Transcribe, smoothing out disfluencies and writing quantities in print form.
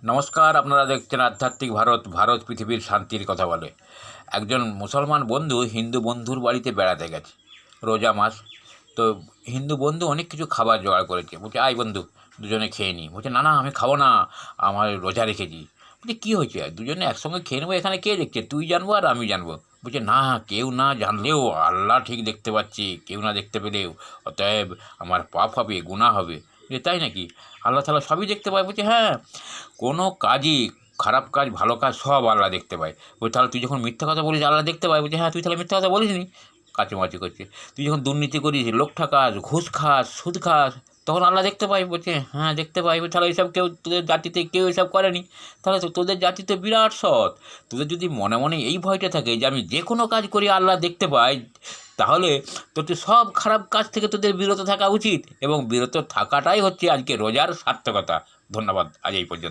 নমস্কার, আপনারা দেখছেন আধ্যাত্মিক ভারত। ভারত পৃথিবীর শান্তির কথা বলে। একজন মুসলমান বন্ধু হিন্দু বন্ধুর বাড়িতে বেড়াতে গেছে, রোজা মাস। তো হিন্দু বন্ধু অনেক কিছু খাবার জোগাড় করেছে। বলছে, আয় বন্ধু, দুজনে খেয়ে নিই। বলছে, না না, আমি খাবো না, আমার রোজা রেখেছি। বলছে, কী হয়েছে, দুজনে একসঙ্গে খেয়ে নেবো, এখানে কে দেখছে, তুই জানবো আর আমি জানবো? বলছে, না, কেউ না জানলেও আল্লাহ ঠিক দেখতে পাচ্ছি, কেউ না দেখতে পেলেও, অতএব আমার পাপ হবে, গুনাহ হবে। যে তাই নাকি, আল্লাহ তাআলা সবই দেখতে পায়? বলছে, হ্যাঁ, কোনো কাজই, খারাপ কাজ ভালো কাজ সব আল্লাহ দেখতে পায়। বলছে, তাহলে তুই যখন মিথ্যা কথা বলিস আল্লাহ দেখতে পায়? বলছে, হ্যাঁ, তুই তাহলে মিথ্যা কথা বলিস নি, কাচুমাচু করছে। তুই যখন দুর্নীতি করিস, লোক ঠাকাস, ঘুষ খাস, সুদ খাস, তখন আল্লাহ দেখতে পাই? বলছে, হ্যাঁ, দেখতে পাই। তাহলে এইসব কেউ তোদের জাতিতে কেউ এসব করেনি? তাহলে তো তোদের জাতি তো বিরাট সৎ। তোদের যদি মনে মনে এই ভয়টা থাকে যে আমি যে কোনো কাজ করি আল্লাহ দেখতে পাই, তাহলে তোদের সব খারাপ কাজ থেকে তোদের বিরত থাকা উচিত, এবং বিরত থাকাটাই হচ্ছে আজকে রোজার সার্থকতা। ধন্যবাদ, আজ এই পর্যন্ত।